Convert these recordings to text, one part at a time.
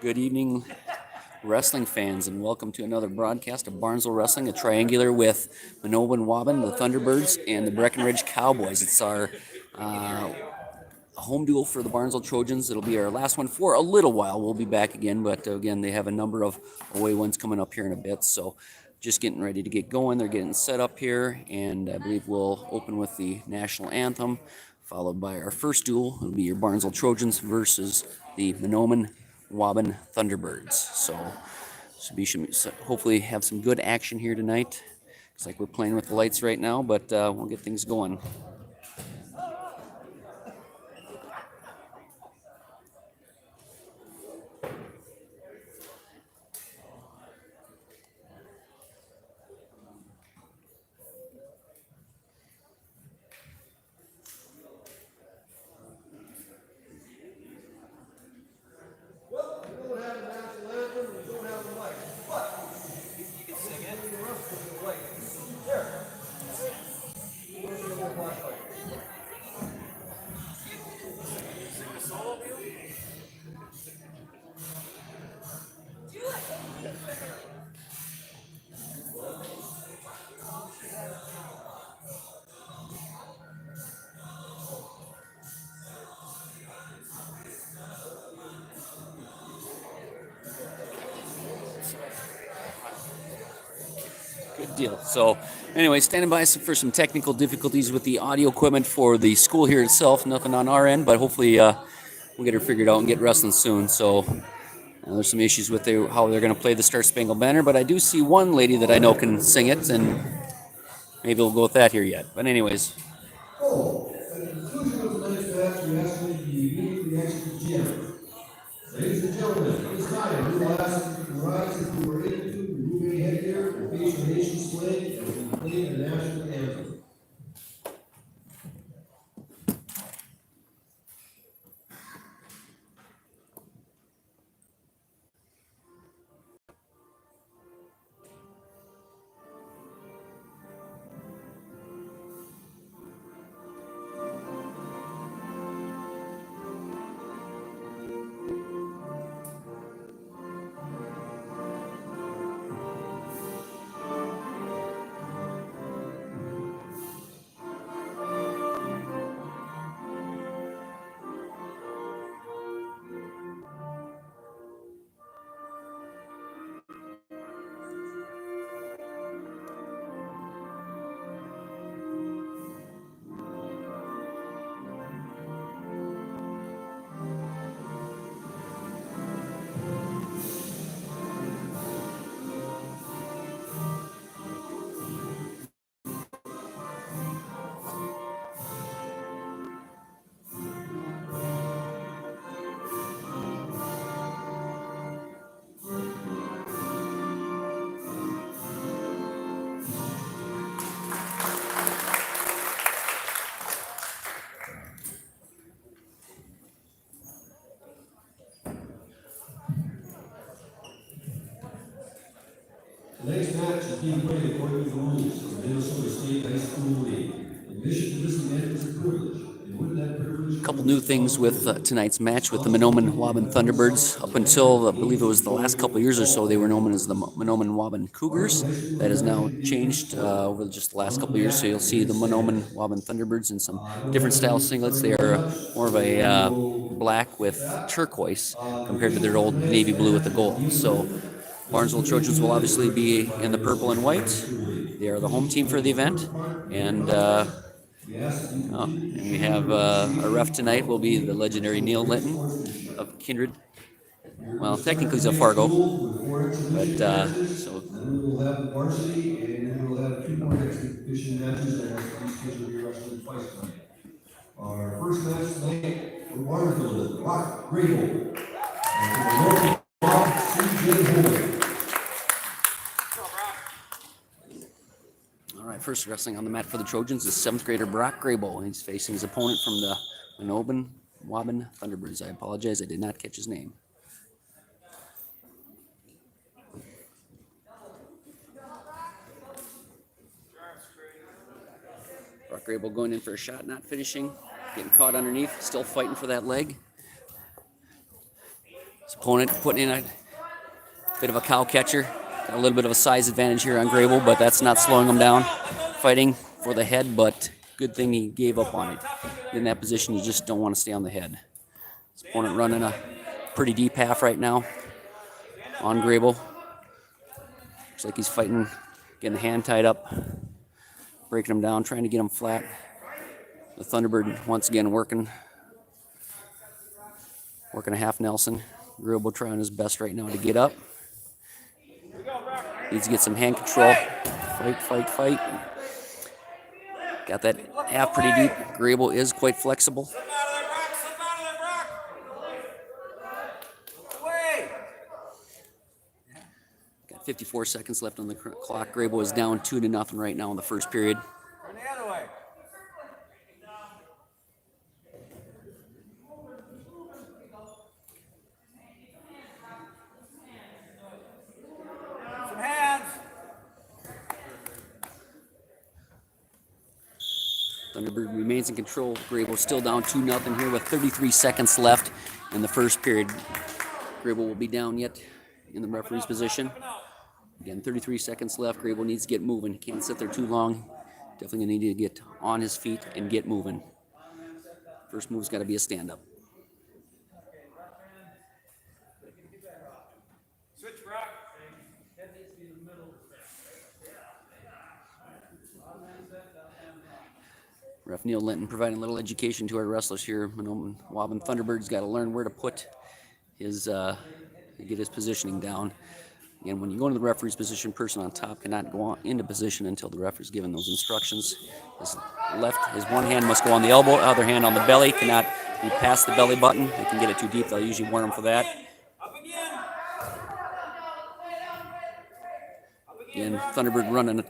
Good evening, wrestling fans, and welcome to another broadcast of Barnesville Wrestling, a triangular with Mahnomen, Waubun, the Thunderbirds, and the Breckenridge Cowboys. It's our home duel for the Barnesville Trojans. It'll be our last one for a little while. We'll be back again, but again, they have a number of away ones coming up here in a bit, so just getting ready to get going. They're getting set up here, and I believe we'll open with the national anthem, followed by our first duel. It'll be your Barnesville Trojans versus the Mahnomen Waubun Thunderbirds. So should hopefully have some good action here tonight. Looks like we're playing with the lights right now, but we'll get things going. Good deal. So, anyway, standing by for some technical difficulties with the audio equipment for the school here itself. Nothing on our end, but hopefully we'll get her figured out and get wrestling soon. So, there's some issues with how they're going to play the Star Spangled Banner, but I do see one lady that I know can sing it, and maybe we'll go with that here yet. But anyways. Oh, at the conclusion of tonight's match, we ask you to immediately exit the gym. Ladies and gentlemen, at this time, we will ask if you can rise if you are able to, remove any headgear, and face the nation's flag as we play the national anthem. The next match is being played according to the rules of the Minnesota State High School League. Admission to this event is a privilege, and with that privilege, A couple new things with tonight's match with the Mahnomen Waubun Thunderbirds. Up until, I believe it was the last couple of years or so, they were known as the Mahnomen Waubun Cougars. That has now changed over just the last couple of years, so you'll see the Mahnomen Waubun Thunderbirds in some different style singlets. They are more of a black with turquoise compared to their old navy blue with the gold. So Barnesville Trojans will obviously be in the purple and white. They are the home team for the event, and we have our ref tonight will be the legendary Neil Linton of Kindred. Well, technically he's a Fargo, but so. And we will have the varsity, and then we'll have 2 more exhibition matches, and these kids will be wrestling twice tonight. Our first match tonight for Barnesville is Rock Grable. And for the local Rock, C.J. Holden. All right, first wrestling on the mat for the Trojans is 7th grader Brock Grable. He's facing his opponent from the Mahnomen Waubun Thunderbirds. I apologize, I did not catch his name. Brock Grable going in for a shot, not finishing. Getting caught underneath, still fighting for that leg. His Opponent putting in a bit of a cow catcher. Got a little bit of a size advantage here on Grable, but that's not slowing him down. Fighting for the head, but good thing he gave up on it. In that position, you just don't want to stay on the head. His opponent running a pretty deep half right now on Grable. Looks like he's fighting, getting the hand tied up, breaking him down, trying to get him flat. The Thunderbird once again working a half Nelson. Grable trying his best right now to get up. Needs to get some hand control. Fight. Got that half pretty deep. Grable is quite flexible. Got 54 seconds left on the clock. Grable is down 2-0 right now in the first period. Thunderbird remains in control. Grable still down 2-0 here with 33 seconds left in the first period. Grable will be down yet in the referee's position. Again, 33 seconds left. Grable needs to get moving. He can't sit there too long. Definitely gonna need to get on his feet and get moving. First move's got to be a stand-up. Ref Neil Linton providing a little education to our wrestlers here. Mahnomen Waubun Thunderbird's got to learn where to put his, get his positioning down. Again, when you go into the referee's position, person on top cannot go on into position until the referee's given those instructions. His one hand must go on the elbow, other hand on the belly, cannot be past the belly button. They can get it too deep, they'll usually warn him for that. Again, Thunderbird running a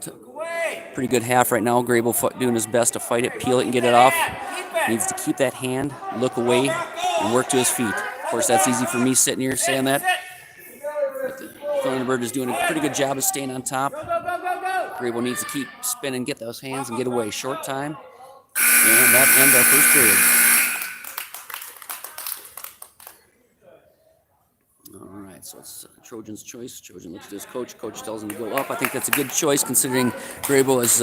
pretty good half right now. Grable doing his best to fight it, peel it, and get it off. Needs to keep that hand, look away, and work to his feet. Of course, that's easy for me sitting here saying that. But the Thunderbird is doing a pretty good job of staying on top. Grable needs to keep spinning, get those hands, and get away. Short time, and that ends our first period. All right, so it's Trojan's choice. Trojan looks at his coach. Coach tells him to go up. I think that's a good choice considering Grable is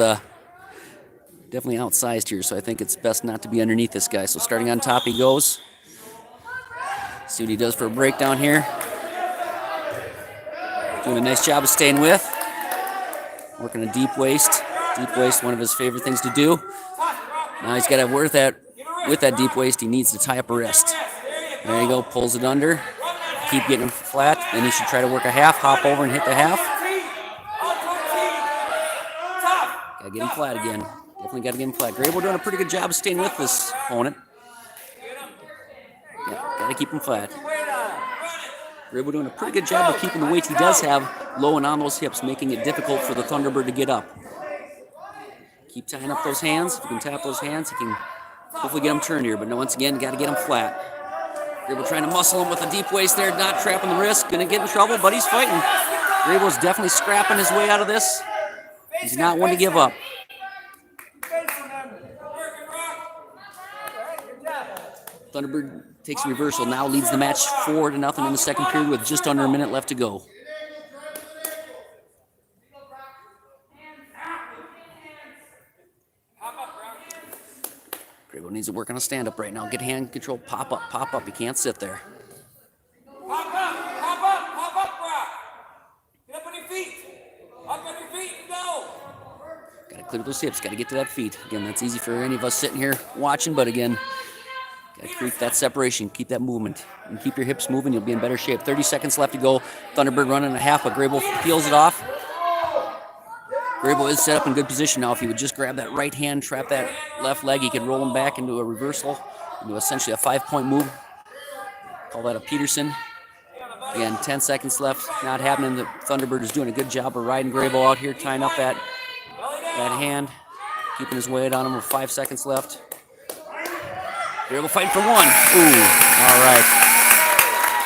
definitely outsized here, so I think it's best not to be underneath this guy. So starting on top he goes. See what he does for a breakdown here. Doing a nice job of staying with. Working a deep waist. Deep waist, one of his favorite things to do. Now he's got to work that, with that deep waist, he needs to tie up a wrist. There you go, pulls it under. Keep getting him flat. Then he should try to work a half, hop over and hit the half. Gotta get him flat again. Definitely gotta get him flat. Grable doing a pretty good job of staying with this opponent. Yeah, gotta keep him flat. Grable doing a pretty good job of keeping the weight he does have low and on those hips, making it difficult for the Thunderbird to get up. Keep tying up those hands. If you can tap those hands, you can hopefully get him turned here. But no, once again, gotta get him flat. Grable trying to muscle him with a deep waist there, not trapping the wrist. Gonna get in trouble, but he's fighting. Grable's definitely scrapping his way out of this. He's not one to give up. Thunderbird takes reversal, now leads the match 4-0 in the second period with just under a minute left to go. Grable needs to work on a stand-up right now. Get hand control, pop up. He can't sit there. Pop up, Brock. Get up on your feet. Up on your feet and go. Got to clear those hips, got to get to that feet. Again, that's easy for any of us sitting here watching, but again, got to create that separation, keep that movement, and keep your hips moving, you'll be in better shape. 30 seconds left to go. Thunderbird running a half, but Grable peels it off. Grable is set up in good position now. If he would just grab that right hand, trap that left leg, he could roll him back into a reversal, into essentially a 5-point move. Call that a Peterson. Again, 10 seconds left, not happening. The Thunderbird is doing a good job of riding Grable out here, tying up that hand, keeping his weight on him with 5 seconds left. Grable fighting for one. Ooh, all right.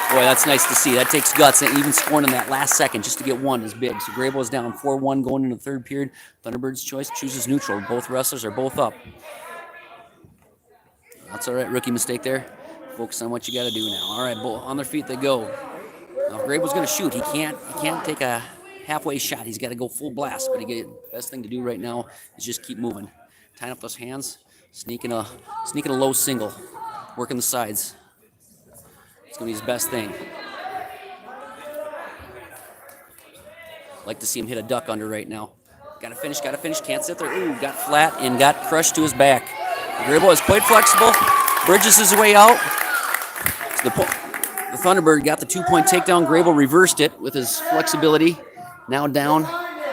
Boy, that's nice to see. That takes guts, and even scoring in that last second just to get one is big. So Grable is down 4-1 going into the third period. Thunderbird's choice chooses neutral. Both wrestlers are both up. That's all right. Rookie mistake there. Focus on what you got to do now. All right, on their feet they go. Now, if Grable's going to shoot, he can't take a halfway shot. He's got to go full blast. But the best thing to do right now is just keep moving, tying up those hands, sneaking a low single, working the sides. It's going to be his best thing. Like to see him hit a duck under right now. Got to finish. Can't sit there. Ooh, got flat and got crushed to his back. Grable is quite flexible. Bridges his way out. So the Thunderbird got the 2-point takedown. Grable reversed it with his flexibility. Now down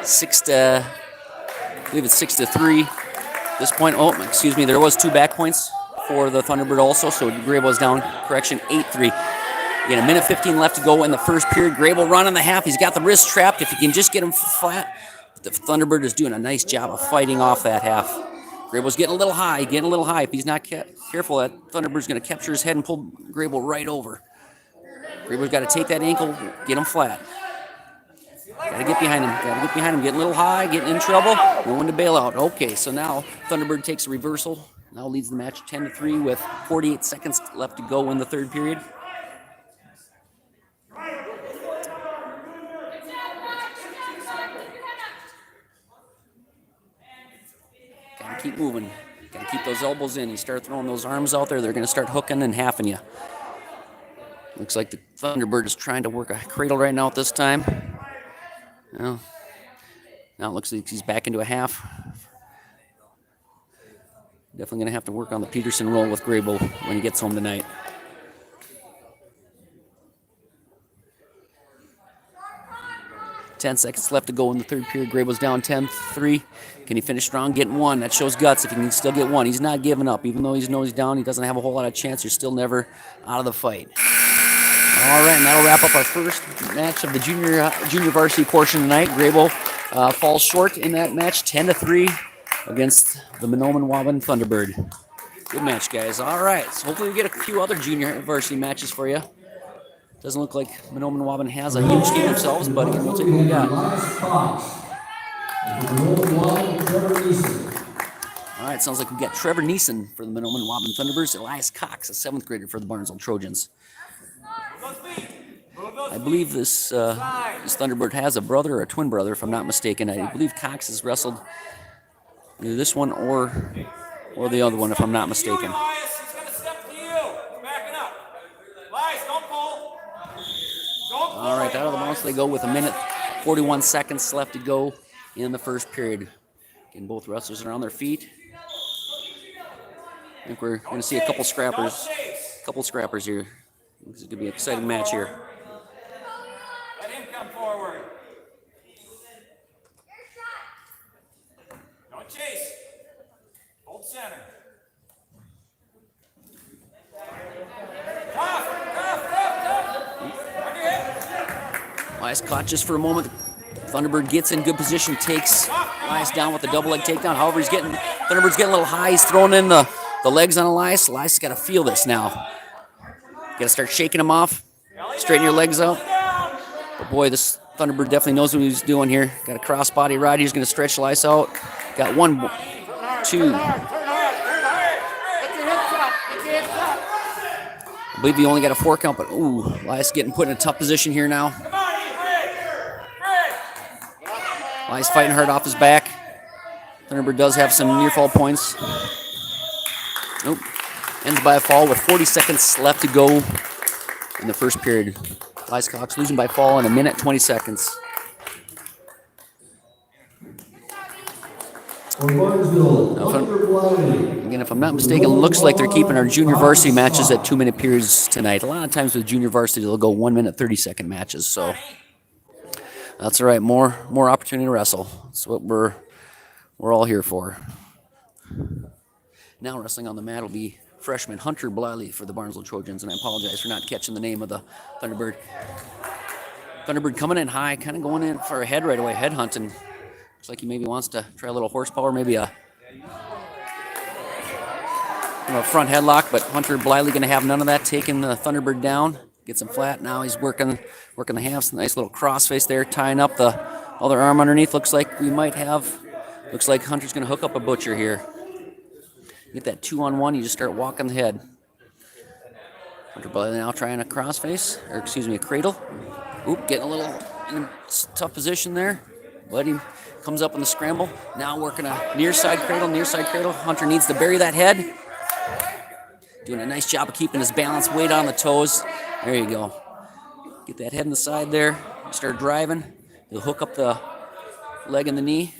6-3. At this point, excuse me, there was 2 back points for the Thunderbird also, so Grable is down, 8-3. Again, a minute 15 left to go in the first period. Grable running the half. He's got the wrist trapped. If he can just get him flat, the Thunderbird is doing a nice job of fighting off that half. Grable's getting a little high. If he's not careful, that Thunderbird's going to capture his head and pull Grable right over. Grable's got to take that ankle, get him flat. Got to get behind him. Getting a little high, getting in trouble. No one to bail out. Okay, so now Thunderbird takes a reversal. Now leads the match 10-3 with 48 seconds left to go in the third period. Got to keep moving. Got to keep those elbows in. You start throwing those arms out there, they're going to start hooking and halving you. Looks like the Thunderbird is trying to work a cradle right now at this time. Well, now it looks like he's back into a half. Definitely going to have to work on the Peterson roll with Grable when he gets home tonight. Ten seconds left to go in the third period. Grable's down 10-3. Can he finish strong? Getting one. That shows guts if he can still get one. He's not giving up. Even though he's nose down, he doesn't have a whole lot of chance. You're still never out of the fight. All right, and that'll wrap up our first match of the junior varsity portion tonight. Grable falls short in that match, 10-3 against the Mahnomen Waubun Thunderbird. Good match, guys. All right, so hopefully we get a few other junior varsity matches for you. Doesn't look like Mahnomen Waubun has a huge team themselves, but again, we'll take what we got. All right, sounds like we got Trevor Neeson for the Mahnomen Waubun Thunderbirds. Elias Cox, a 7th grader for the Barnesville Trojans. I believe this Thunderbird has a brother or a twin brother, if I'm not mistaken. I believe Cox has wrestled either this one or the other one, if I'm not mistaken. All right, out of the bounce they go with a minute 41 seconds left to go in the first period. Again, both wrestlers are on their feet. I think we're going to see a couple scrappers here. This is going to be an exciting match here. Let him come forward. Don't chase. Hold center. Tough. On your hip. Elias caught just for a moment. Thunderbird gets in good position, takes Elias down with the double leg takedown. However, Thunderbird's getting a little high. He's throwing in the legs on Elias. Elias has got to feel this now. Got to start shaking him off. Straighten your legs out. But boy, this Thunderbird definitely knows what he's doing here. Got a crossbody rod. He's going to stretch Elias out. Got 1, 2. I believe he only got a 4 count, but ooh, Elias getting put in a tough position here now. Elias fighting hard off his back. Thunderbird does have some near fall points. Nope. Ends by a fall with 40 seconds left to go in the first period. Elias Cox losing by fall in a minute 20 seconds. Again, if I'm not mistaken, it looks like they're keeping our junior varsity matches at 2-minute periods tonight. A lot of times with junior varsity, they'll go 1 minute 30-second matches. So that's all right. More opportunity to wrestle. That's what we're all here for. Now wrestling on the mat will be freshman Hunter Bliley for the Barnesville Trojans, and I apologize for not catching the name of the Thunderbird. Thunderbird coming in high, kind of going in for a head right away, head hunting. Looks like he maybe wants to try a little horsepower, maybe a front headlock, but Hunter Bliley going to have none of that, taking the Thunderbird down, gets him flat. Now he's working the halves, nice little crossface there, tying up the other arm underneath. Looks like Hunter's going to hook up a butcher here. Get that 2-on-1, you just start walking the head. Hunter Blythe now trying a crossface, or excuse me, a cradle. Oop, getting a little in a tough position there. But he comes up in the scramble. Now working a near side cradle, near side cradle. Hunter needs to bury that head. Doing a nice job of keeping his balance, weight on the toes. There you go. Get that head in the side there. Start driving. He'll hook up the leg and the knee.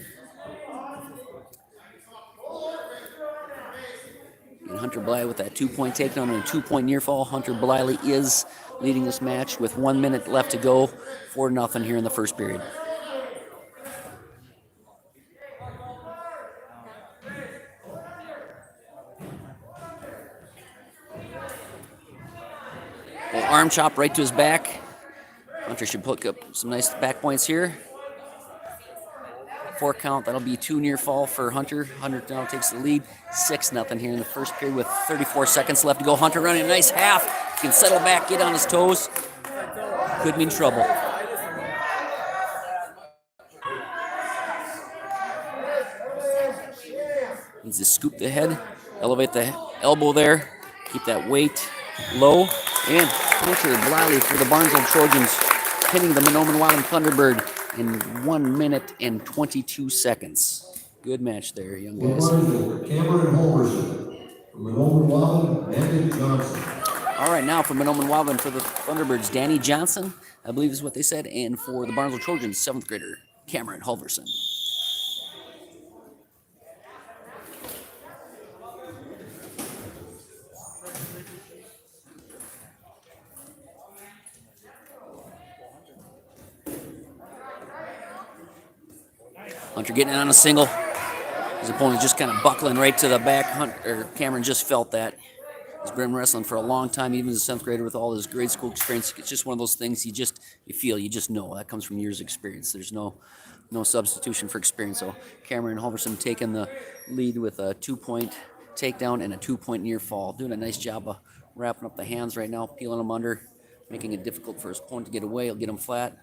And Hunter Blythe with that 2-point takedown and a 2-point near fall. Hunter Blythe is leading this match with 1 minute left to go. 4-0 here in the first period. Well, arm chop right to his back. Hunter should pick up some nice back points here. 4 count, that'll be 2 near fall for Hunter. Hunter now takes the lead. 6-0 here in the first period with 34 seconds left to go. Hunter running a nice half. He can settle back, get on his toes. Could mean trouble. Needs to scoop the head, elevate the elbow there, keep that weight low. And Hunter Blythe for the Barnesville Trojans, pinning the Mahnomen Waubun Thunderbird in 1 minute and 22 seconds. Good match there, young guys. Cameron Holverson. From Mahnomen Waubun, Danny Johnson. All right, now for Mahnomen Waubun for the Thunderbirds, Danny Johnson, I believe is what they said, and for the Barnesville Trojans, 7th grader, Cameron Holverson. Hunter getting in on a single. His opponent just kind of buckling right to the back. Cameron just felt that. He's been wrestling for a long time, even as a 7th grader with all his grade school experience. It's just one of those things you feel, you just know. That comes from years of experience. There's no substitution for experience. So Cameron Holverson taking the lead with a 2-point takedown and a 2-point near fall. Doing a nice job of wrapping up the hands right now, peeling them under, making it difficult for his opponent to get away. He'll get him flat.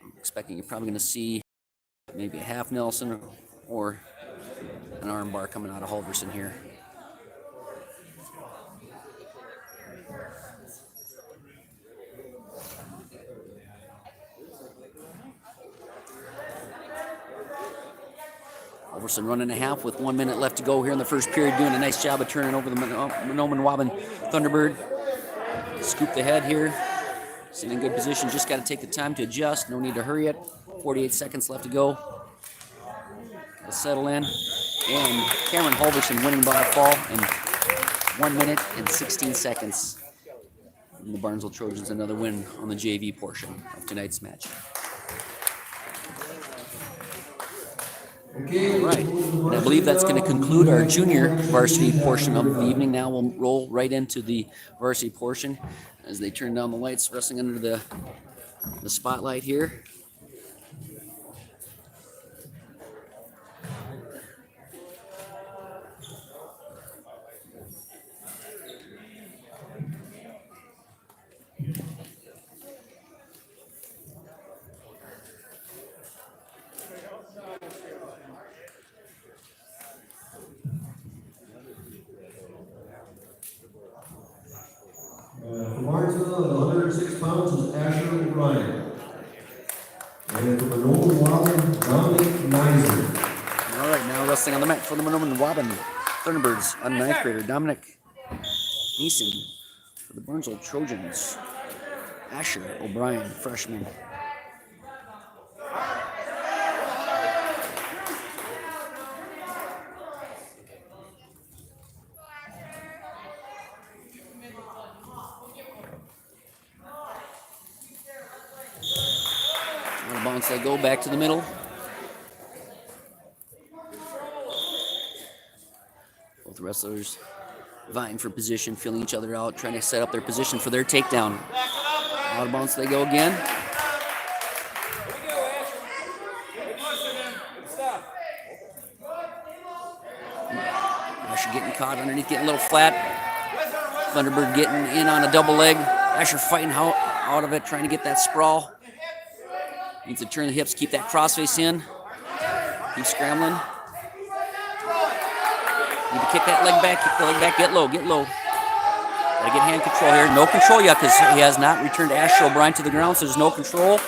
I'm expecting you're probably going to see maybe a half Nelson or an arm bar coming out of Holverson here. Holverson running a half with 1 minute left to go here in the first period, doing a nice job of turning over the Mahnomen Waubun Thunderbird. Scoop the head here. Sitting in good position, just got to take the time to adjust. No need to hurry it. 48 seconds left to go. Let's settle in. And Cameron Holverson winning by a fall in 1 minute and 16 seconds. And the Barnesville Trojans another win on the JV portion of tonight's match. Okay. All right, and I believe that's going to conclude our junior varsity portion of the evening. Now we'll roll right into the varsity portion as they turn down the lights, wrestling under the spotlight here. From Barnesville at 106 pounds is Asher O'Brien. And from Mahnomen Waubun, Dominic Nizer. All right, now wrestling on the mat for the Mahnomen Waubun Thunderbirds, a 9th grader, Dominic Neeson. For the Barnesville Trojans, Asher O'Brien, freshman. Bounce they go back to the middle. Both wrestlers vying for position, feeling each other out, trying to set up their position for their takedown. Out of bounce they go again. Asher getting caught underneath, getting a little flat. Thunderbird getting in on a double leg. Asher fighting out of it, trying to get that sprawl. Needs to turn the hips, keep that crossface in. Keep scrambling. Need to kick that leg back, get low, get low. Gotta get hand control here. No control yet because he has not returned Asher O'Brien to the ground, so there's no control.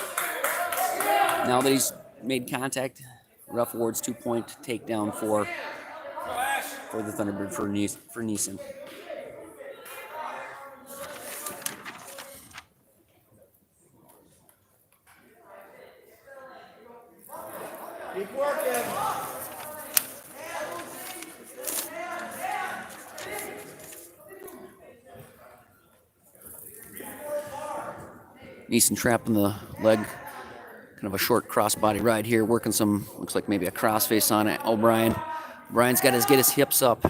Now that he's made contact, ref awards 2-point takedown for the Thunderbird for Neeson. Keep working. Neeson trapping the leg, kind of a short crossbody ride here, working some, looks like maybe a crossface on it. O'Brien. O'Brien's got to get his hips up.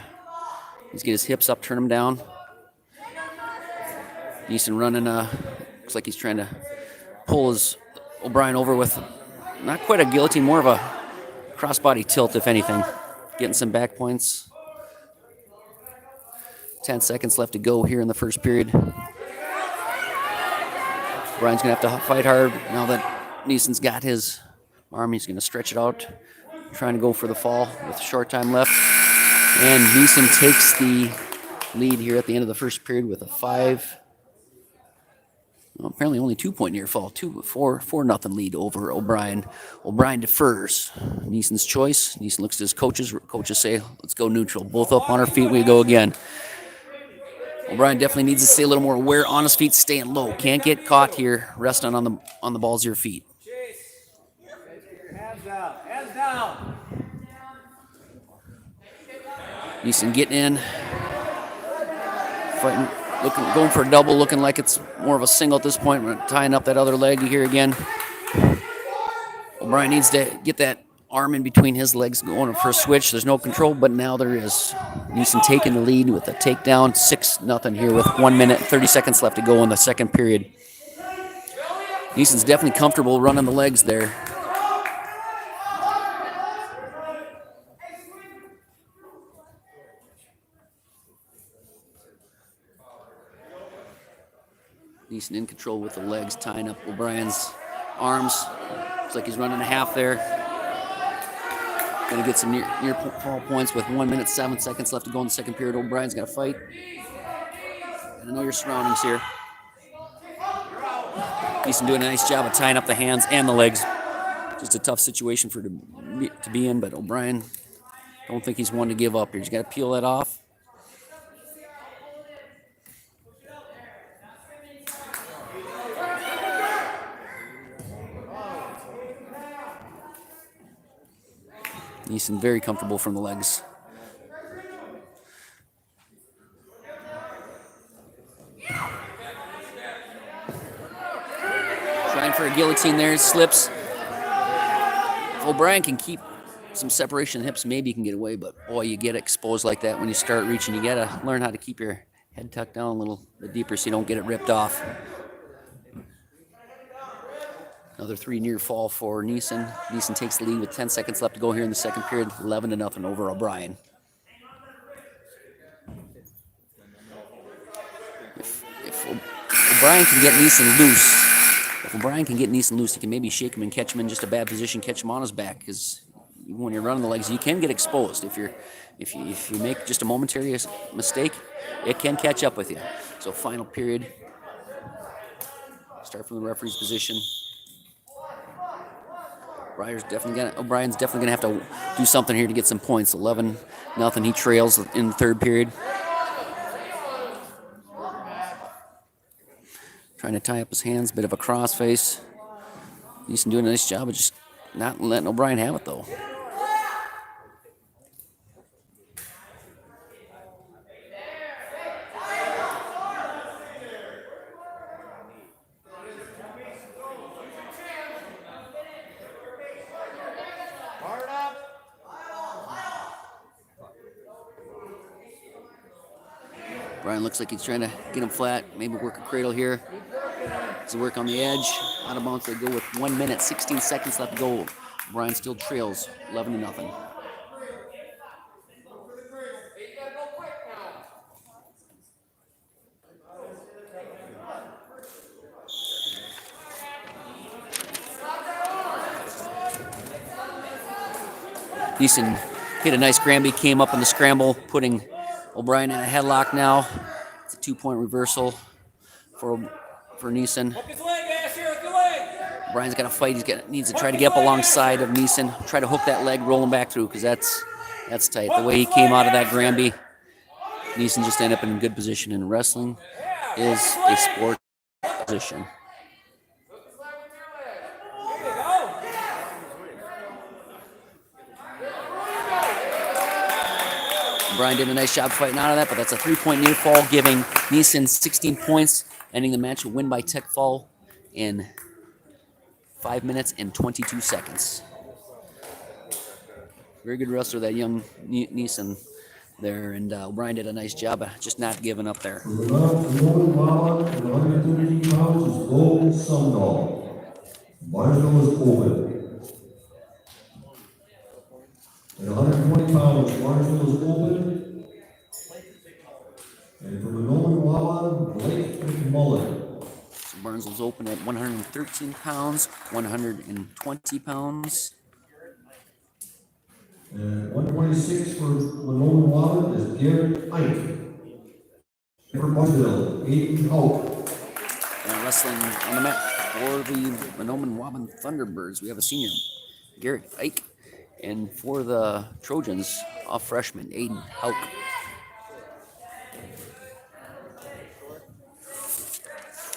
He's get his hips up, turn him down. Neeson running, looks like he's trying to pull his O'Brien over with not quite a guillotine, more of a crossbody tilt, if anything. Getting some back points. 10 seconds left to go here in the first period. Brian's going to have to fight hard now that Neeson's got his arm. He's going to stretch it out, trying to go for the fall with a short time left. And Neeson takes the lead here at the end of the first period with a apparently only 2-point near fall. 4-0 lead over O'Brien. O'Brien defers. Neeson's choice. Neeson looks at his coaches. Coaches say, let's go neutral. Both up on our feet, we go again. O'Brien definitely needs to stay a little more aware on his feet, staying low. Can't get caught here, resting on the balls of your feet. Hands down. Hands down. Neeson getting in. Fighting, going for a double, looking like it's more of a single at this point. We're tying up that other leg here again. O'Brien needs to get that arm in between his legs going for a switch. There's no control, but now there is. Neeson taking the lead with a takedown, 6-0 here with 1 minute, 30 seconds left to go in the second period. Neeson's definitely comfortable running the legs there. Neeson in control with the legs, tying up O'Brien's arms. Looks like he's running a half there. Going to get some near fall points with 1 minute, 7 seconds left to go in the second period. O'Brien's got to fight. And I know your surroundings here. Neeson doing a nice job of tying up the hands and the legs. Just a tough situation for to be in, but O'Brien, don't think he's one to give up here. He's got to peel that off. Neeson very comfortable from the legs. Trying for a guillotine there, slips. If O'Brien can keep some separation in the hips, maybe he can get away, but boy, you get exposed like that when you start reaching. You gotta learn how to keep your head tucked down a little bit deeper so you don't get it ripped off. Another 3 near fall for Neeson. Neeson takes the lead with 10 seconds left to go here in the second period. 11-0 over O'Brien. If O'Brien can get Neeson loose, he can maybe shake him and catch him in just a bad position, catch him on his back. Because when you're running the legs, you can get exposed. If you make just a momentary mistake, it can catch up with you. So final period. Start from the referee's position. O'Brien's definitely gonna have to do something here to get some points. 11-0. He trails in the third period. Trying to tie up his hands, bit of a crossface. Neeson doing a nice job of just not letting O'Brien have it though. O'Brien looks like he's trying to get him flat, maybe work a cradle here. Does work on the edge. Out of bounds, they go with 1 minute, 16 seconds left to go. O'Brien still trails 11-0. Neeson hit a nice Granby, came up in the scramble, putting O'Brien in a headlock now. It's a 2-point reversal for Neeson. Hook his leg, Asher, hook your leg. Brian's got to fight. Needs to try to get up alongside of Neeson. Try to hook that leg, roll him back through, because that's tight. The way he came out of that Granby, Neeson just ended up in a good position. And wrestling is a sport position. Brian did a nice job fighting out of that, but that's a 3-point near fall, giving Neeson 16 points, ending the match, a win by tech fall in 5 minutes and 22 seconds. Very good wrestler, that young Neeson there, and Brian did a nice job of just not giving up there. Mahnomen, Waubun, and 113 pounds is Gold Sundal. Barnesville is open. And 120 pounds, Barnesville is open. And from Mahnomen, Waubun, Blake McMullen. So Barnesville's open at 113 pounds, 120 pounds. And 126 for Mahnomen, Waubun is Garrett Ike. And for Barnesville, Aiden Hope. And wrestling on the mat for the Mahnomen Waubun Thunderbirds, we have a senior, Garrett Ike. And for the Trojans, a freshman, Aiden Hauk.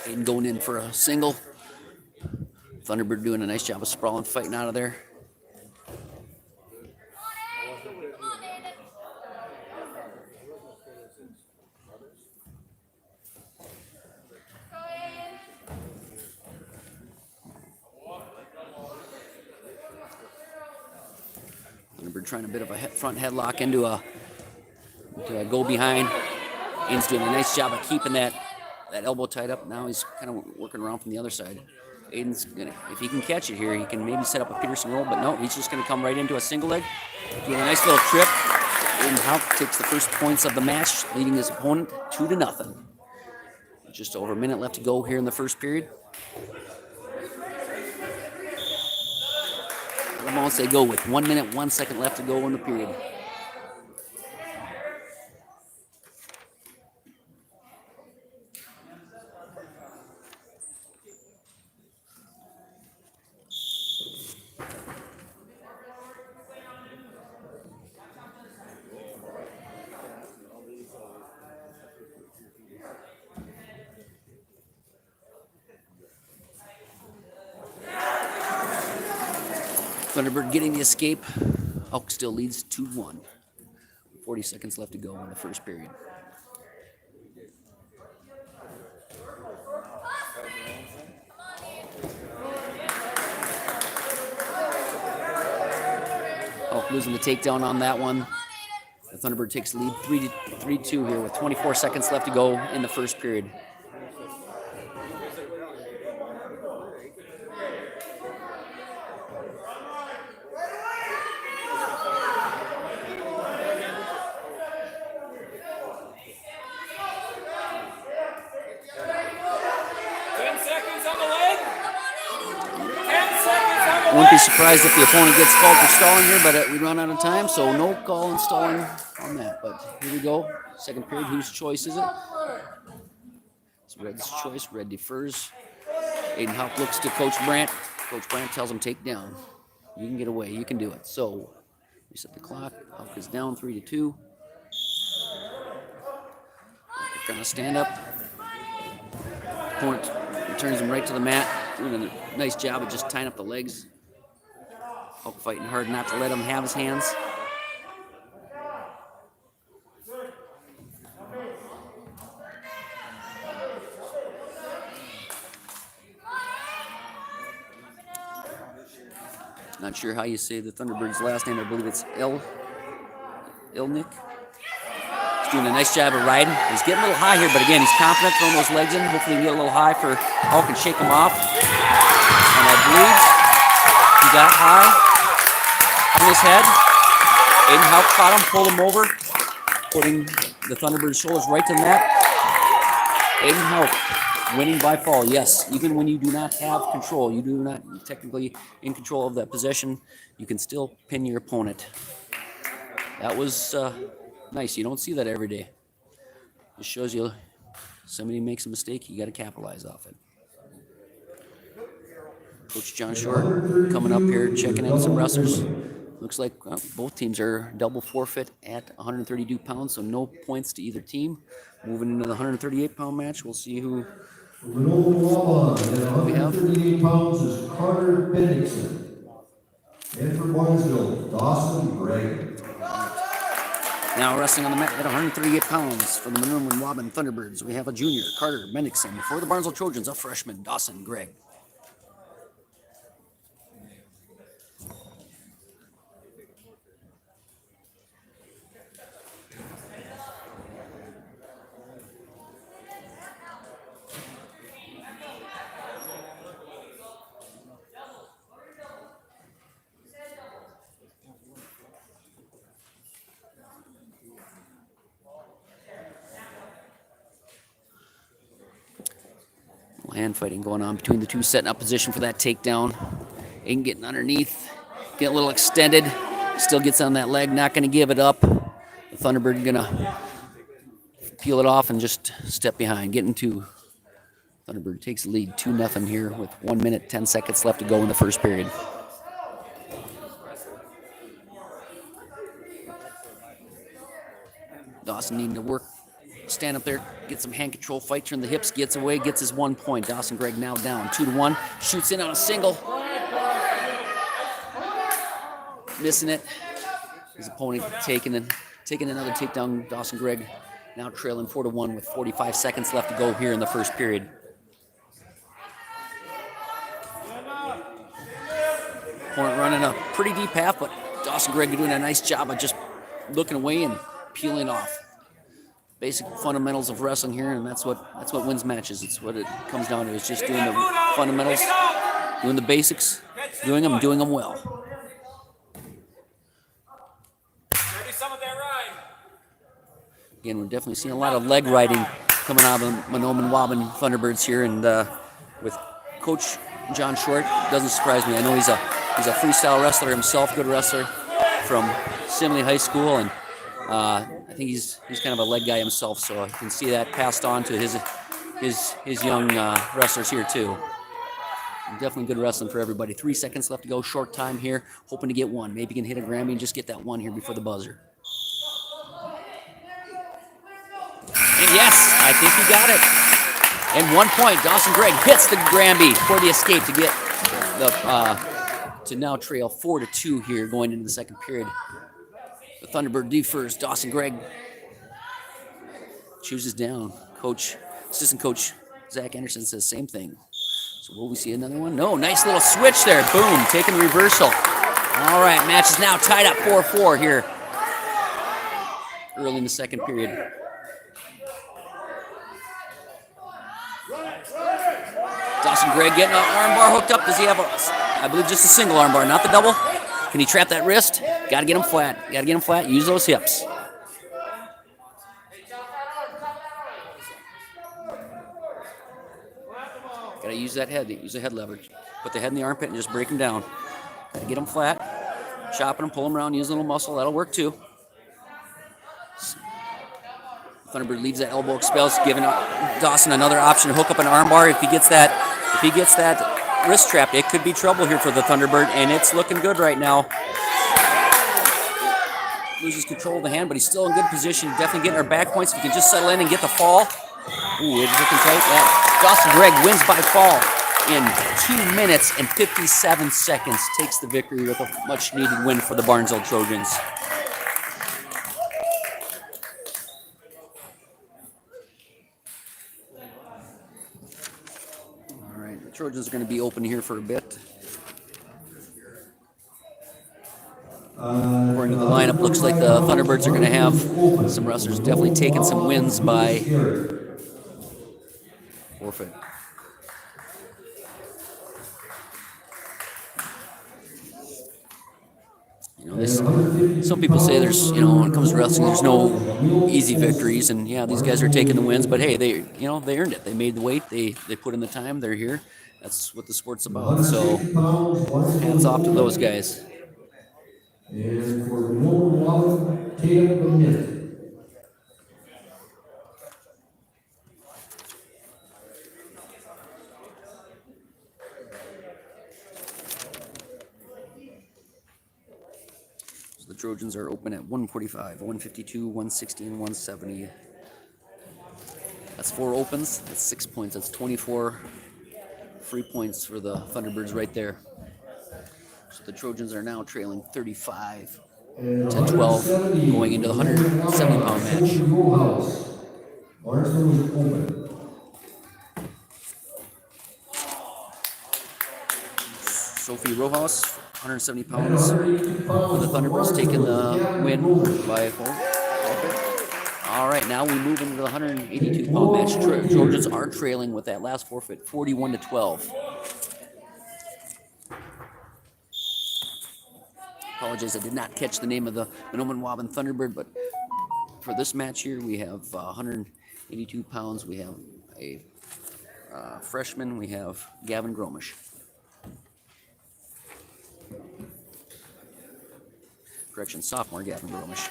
Aiden going in for a single. Thunderbird doing a nice job of sprawling, fighting out of there. Thunderbird trying a bit of a front headlock into a go behind. Aiden's doing a nice job of keeping that elbow tied up. Now he's kind of working around from the other side. Aiden's gonna, if he can catch it here, he can maybe set up a Peterson roll, but no, he's just gonna come right into a single leg. Doing a nice little trip. Aiden Hauk takes the first points of the match, leading his opponent 2-0. Just over a minute left to go here in the first period. Almost they go with 1 minute, 1 second left to go in the period. Thunderbird getting the escape. Elk still leads 2-1. 40 seconds left to go in the first period. Elk losing the takedown on that one. The Thunderbird takes the lead 3-2 here with 24 seconds left to go in the first period. Wouldn't be surprised if the opponent gets called for stalling here, but we run out of time, so no call and stalling on that. But here we go. Second period, whose choice is it? It's Red's choice. Red defers. Aiden Hauk looks to Coach Brandt. Coach Brandt tells him, take down. You can get away. You can do it. So, reset the clock. Hauk is down 3-2. They're trying to stand up. Opponent returns him right to the mat. Doing a nice job of just tying up the legs. Hauk fighting hard not to let him have his hands. Not sure how you say the Thunderbird's last name. I believe it's Ilnick. He's doing a nice job of riding. He's getting a little high here, but again, he's confident throwing those legs in. Hopefully he can get a little high for Hauk and shake him off. And I believe he got high on his head. Aiden Hauk caught him, pulled him over, putting the Thunderbird's shoulders right to the mat. Aiden Hauk winning by fall. Yes, even when you do not have control, you do not technically in control of that possession, you can still pin your opponent. That was nice. You don't see that every day. It shows you somebody makes a mistake, you got to capitalize off it. Coach John Short coming up here, checking in some wrestlers. Looks like both teams are double forfeit at 132 pounds, so no points to either team. Moving into the 138-pound match, we'll see who Waubun at 138 pounds is Carter Bennington. And for Barnesville, Dawson Gregg. Now wrestling on the mat at 138 pounds for the Mahnomen Waubun Thunderbirds, we have a junior, Carter Bennington. For the Barnesville Trojans, a freshman, Dawson Gregg. Hand fighting going on between the two, setting up position for that takedown. Aiden getting underneath, getting a little extended, still gets on that leg, not going to give it up. The Thunderbird going to peel it off and just step behind, getting to. Thunderbird takes the lead 2-0 here with 1 minute, 10 seconds left to go in the first period. Dawson needing to work. Stand up there, get some hand control, fight, turn the hips, gets away, gets his 1 point. Dawson Gregg now down 2-1, shoots in on a single. Missing it. His opponent taking another takedown. Dawson Gregg now trailing 4-1 with 45 seconds left to go here in the first period. Opponent running a pretty deep half, but Dawson Gregg doing a nice job of just looking away and peeling off. Basic fundamentals of wrestling here, and that's what wins matches. It's what it comes down to. It's just doing the fundamentals, doing the basics, doing them well. Again, we're definitely seeing a lot of leg riding coming out of the Mahnomen Waubun Thunderbirds here, and with Coach John Short, doesn't surprise me. I know he's a freestyle wrestler himself, good wrestler from Simley High School, and I think he's kind of a leg guy himself, so I can see that passed on to his young wrestlers here too. Definitely good wrestling for everybody. 3 seconds left to go, short time here, hoping to get one. Maybe you can hit a Grammy and just get that one here before the buzzer. And yes, I think he got it. And 1 point, Dawson Gregg hits the Grammy for the escape to get to now trail 4-2 here going into the second period. The Thunderbird defers. Dawson Gregg chooses down. Assistant coach Zach Anderson says same thing. So will we see another one? No, nice little switch there. Boom, taking the reversal. All right, match is now tied up 4-4 here early in the second period. Dawson Gregg getting an armbar hooked up. Does he have I believe just a single armbar, not the double? Can he trap that wrist? Got to get him flat. Use those hips. Got to use that head. Use the head leverage. Put the head in the armpit and just break him down. Got to get him flat. Chopping him, pull him around, use a little muscle. That'll work too. Thunderbird leaves that elbow expels, giving Dawson another option to hook up an armbar. If he gets that wrist trapped, it could be trouble here for the Thunderbird, and it's looking good right now. Loses control of the hand, but he's still in good position. Definitely getting our back points. If he can just settle in and get the fall. Ooh, it's looking tight. Yeah. Dawson Gregg wins by fall in 2 minutes and 57 seconds. Takes the victory with a much-needed win for the Barnesville Trojans. All right, the Trojans are going to be open here for a bit. According to the lineup, looks like the Thunderbirds are going to have some wrestlers definitely taking some wins by forfeit. You know, some people say there's, when it comes to wrestling, there's no easy victories, and yeah, these guys are taking the wins, but hey, they earned it. They made the weight. They put in the time. They're here. That's what the sport's about. So, hats off to those guys. And for Waubun, Tatum Bennett. The Trojans are open at 145, 152, 160, and 170. That's 4 opens. That's 6 points. That's 24 free points for the Thunderbirds right there. So the Trojans are now trailing 35 to 12 going into the 170-pound match. Barnesville is open. Sophie Rojas, 170 pounds for the Thunderbirds, taking the win by a full. All right, now we move into the 182-pound match. Trojans are trailing with that last forfeit, 41 to 12. Apologize, I did not catch the name of the Mahnomen Waubun Thunderbird, but for this match here, we have 182 pounds. We have a freshman. We have Gavin Gromish. Correction, sophomore Gavin Gromish.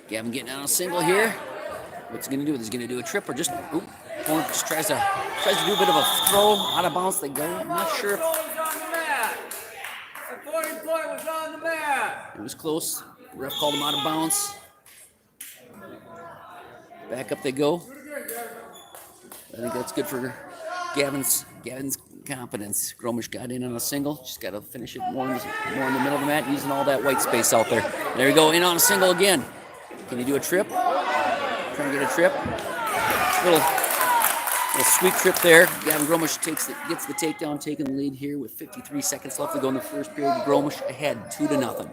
Gavin getting on a single here. What's he gonna do? Is he gonna do a trip or just just tries to do a bit of a throw out of bounds? They go. I'm not sure if Was on the mat. it was close. Ref called him out of bounds. Back up they go. I think that's good for Gavin's confidence. Gromish got in on a single. Just got to finish it more in the middle of the mat, using all that white space out there. There we go, in on a single again. Can he do a trip? Trying to get a trip. Little sweep trip there. Gavin Gromish gets the takedown, taking the lead here with 53 seconds left to go in the first period. Gromish ahead 2-0.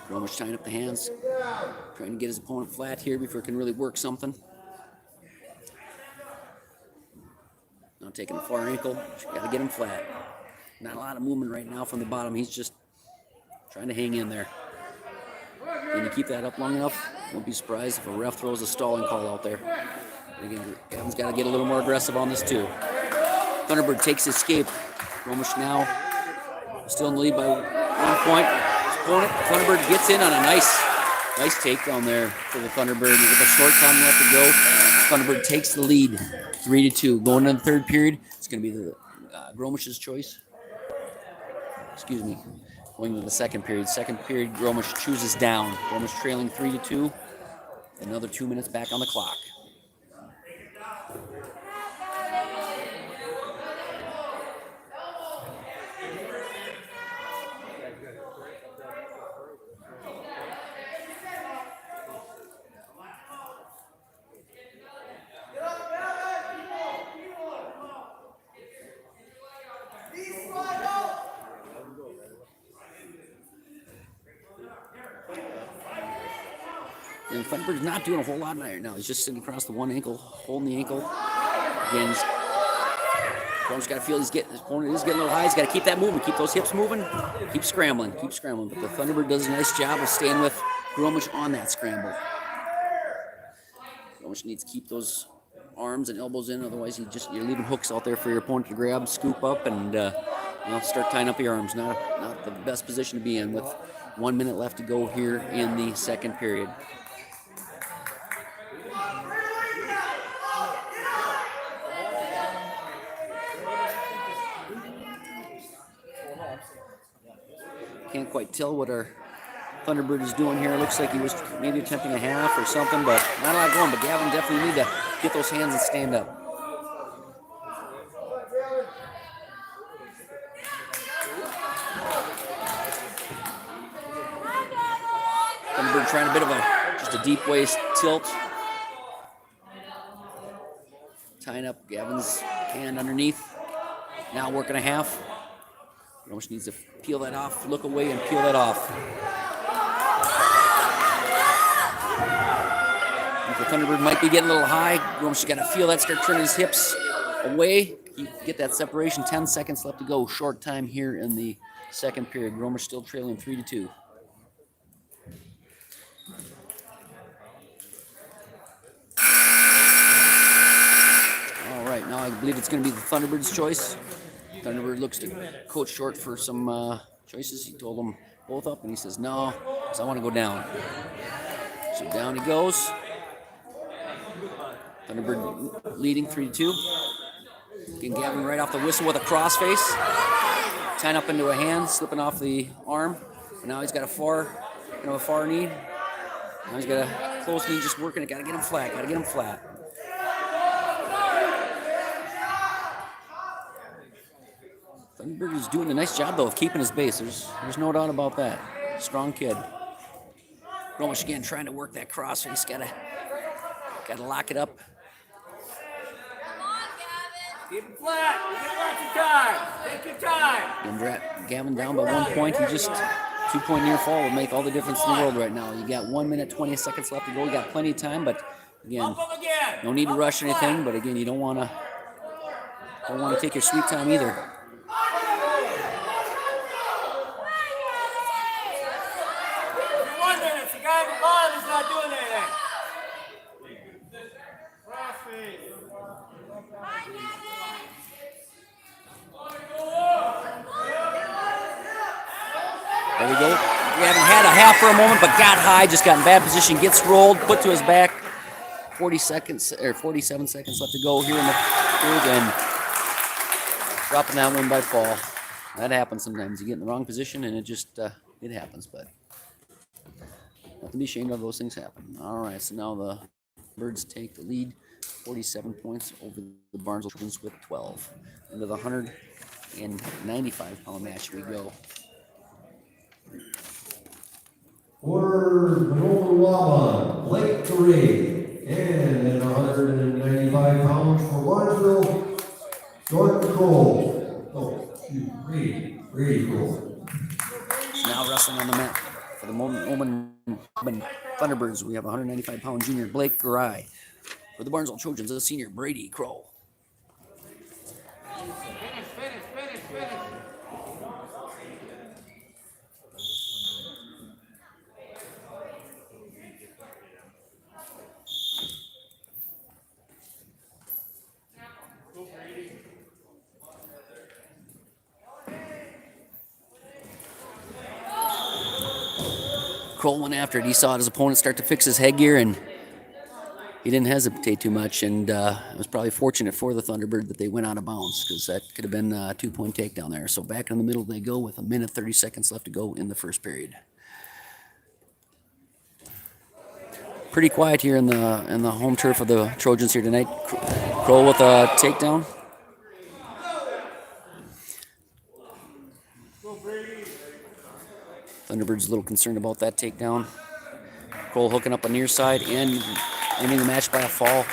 Gromish tying up the hands, trying to get his opponent flat here before he can really work something. Now taking the far ankle, got to get him flat. Not a lot of movement right now from the bottom. He's just trying to hang in there. Can you keep that up long enough? Won't be surprised if a ref throws a stalling call out there. Again, Gavin's got to get a little more aggressive on this too. Thunderbird takes his escape. Gromish now still in the lead by 1 point. Opponent, Thunderbird gets in on a nice takedown there for the Thunderbird. With a short time left to go, Thunderbird takes the lead, 3-2. Going into the third period, it's going to be the Gromish's choice. Excuse me. Going to the second period. Second period, Gromish chooses down. Gromish trailing 3-2. Another 2 minutes back on the clock. And Thunderbird's not doing a whole lot right now. He's just sitting across the one ankle, holding the ankle. Again, Gromish got to feel his opponent is getting a little high. He's got to keep that moving, keep those hips moving, keep scrambling. But the Thunderbird does a nice job of staying with Gromish on that scramble. Gromish needs to keep those arms and elbows in, otherwise you're leaving hooks out there for your opponent to grab, scoop up, and start tying up your arms. Not the best position to be in with 1 minute left to go here in the second period. Can't quite tell what our Thunderbird is doing here. It looks like he was maybe attempting a half or something, but not a lot going. But Gavin definitely need to get those hands and stand up. Thunderbird trying a bit of just a deep waist tilt. Tying up Gavin's hand underneath. Now working a half. Gromish needs to peel that off, look away, and peel that off. If the Thunderbird might be getting a little high, Gromish got to feel that, start turning his hips away, get that separation. 10 seconds left to go. Short time here in the second period. Romer still trailing 3-2. All right, now I believe it's going to be the Thunderbird's choice. Thunderbird looks to Coach Short for some choices. He told them both up, and he says, no, because I want to go down. So down he goes. Thunderbird leading 3-2. Getting Gavin right off the whistle with a crossface. Tying up into a hand, slipping off the arm. But now he's got a far knee. Now he's got a close knee, just working it. Got to get him flat. Got to get him flat. Thunderbird is doing a nice job, though, of keeping his base. There's no doubt about that. Strong kid. Romish again trying to work that crossface. Got to lock it up. Keep it flat. Get lots of time. Take your time. And Gavin down by 1 point. He just 2-point near fall will make all the difference in the world right now. You got 1 minute 20 seconds left to go. You got plenty of time, but again, no need to rush anything. But again, you don't want to take your sweet time either. 1 minute. The guy at the bottom is not doing anything. There we go. We haven't had a half for a moment, but got high, just got in bad position, gets rolled, put to his back. 47 seconds left to go here in the third, and dropping that one by fall. That happens sometimes. You get in the wrong position, and it happens, but nothing to be ashamed of. Those things happen. All right, so now the Birds take the lead, 47 points over the Barnesville Trojans with 12. Into the 195-pound match we go. For Mahnomen Waubun, Blake Gray, and at 195 pounds for Barnesville, Jordan Cole. Brady Cole. Now wrestling on the mat for the Mahnomen Thunderbirds. We have 195-pound junior Blake Gray. For the Barnesville Trojans, the senior Brady Crow. Finish. Kroll went after it. He saw his opponent start to fix his headgear, and he didn't hesitate too much. And it was probably fortunate for the Thunderbird that they went out of bounds, because that could have been a 2-point takedown there. So back in the middle they go with 1 minute 30 seconds left to go in the first period. Pretty quiet here in the home turf of the Trojans here tonight. Kroll with a takedown. Thunderbird's a little concerned about that takedown. Kroll hooking up a near side and ending the match by a fall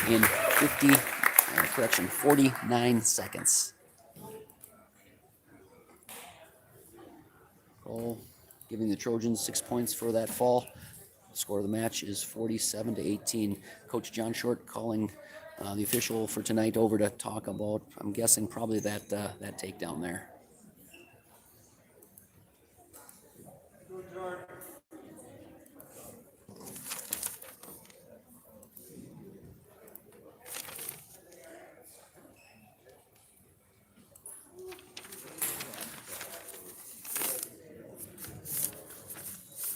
in 49 seconds. Kroll giving the Trojans 6 points for that fall. The score of the match is 47-18. Coach John Short calling the official for tonight over to talk about, I'm guessing, probably that takedown there.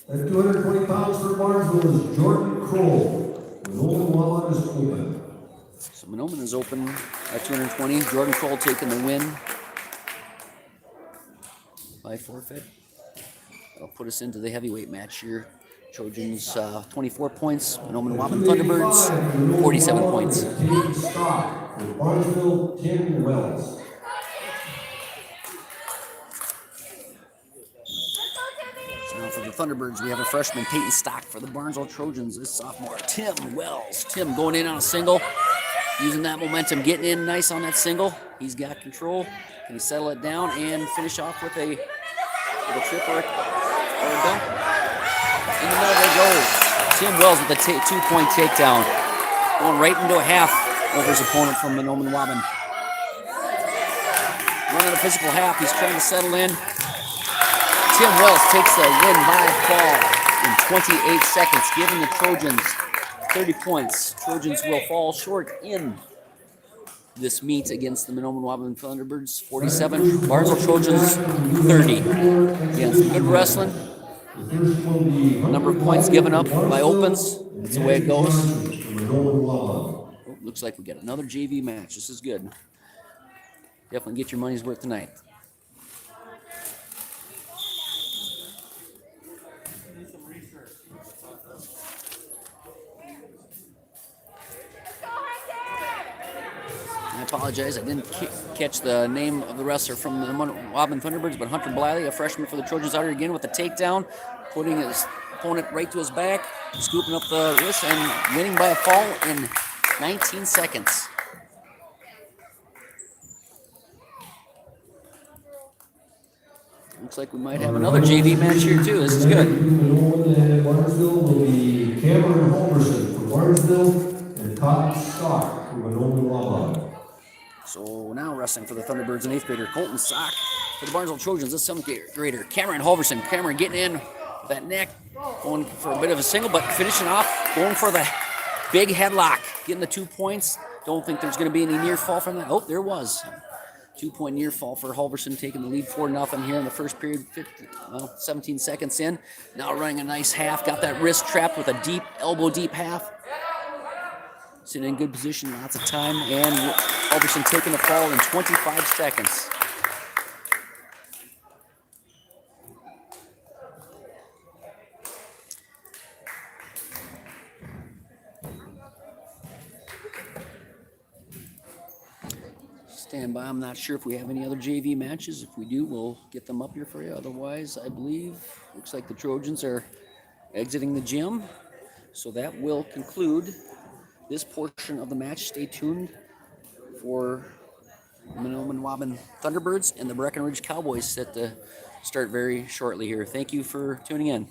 At 220 pounds for Barnesville is Jordan Kroll. Mahnomen Waubun is open. So Mahnomen is open at 220. Jordan Kroll taking the win by forfeit. That'll put us into the heavyweight match here. Trojans 24 points. Mahnomen Waubun Thunderbirds 47 points. Tim Scott for Barnesville, Tim Wells. Now for the Thunderbirds, we have a freshman, Peyton Stock. For the Barnesville Trojans, this sophomore, Tim Wells. Tim going in on a single, using that momentum, getting in nice on that single. He's got control. Can he settle it down and finish off with a trip or a dunk? In the middle they go. Tim Wells with a 2-point takedown. Going right into a half over his opponent from Mahnomen Waubun. running a physical half. He's trying to settle in. Tim Wells takes the win by fall in 28 seconds, giving the Trojans 30 points. Trojans will fall short in this meet against the Mahnomen Waubun Thunderbirds, 47. Barnesville Trojans, 30. Again, some good wrestling. Number of points given up by opens. That's the way it goes. Oh, looks like we got another JV match. This is good. Definitely get your money's worth tonight. I apologize, I didn't catch the name of the wrestler from the Waubun Thunderbirds, but Hunter Blythe, a freshman for the Trojans, out here again with a takedown, putting his opponent right to his back, scooping up the wrist, and winning by a fall in 19 seconds. Looks like we might have another JV match here too. This is good. Mahnomen and Barnesville will be Cameron Halverson for Barnesville and Todd Stock for Mahnomen Waubun. So now wrestling for the Thunderbirds, an 8th grader, Colton Sock. For the Barnesville Trojans, this 7th grader, Cameron Halverson. Cameron getting in with that neck, going for a bit of a single, but finishing off, going for the big headlock, getting the 2 points. Don't think there's going to be any near fall from that. Oh, there was. 2-point near fall for Halverson, taking the lead 4-0 here in the first period. 17 seconds in. Now running a nice half. Got that wrist trapped with a deep, elbow deep half. Sitting in good position, lots of time, and Halverson taking the fall in 25 seconds. Stand by. I'm not sure if we have any other JV matches. If we do, we'll get them up here for you. Otherwise, I believe, looks like the Trojans are exiting the gym. So that will conclude this portion of the match. Stay tuned for Mahnomen Waubun Thunderbirds and the Breckenridge Cowboys set to start very shortly here. Thank you for tuning in.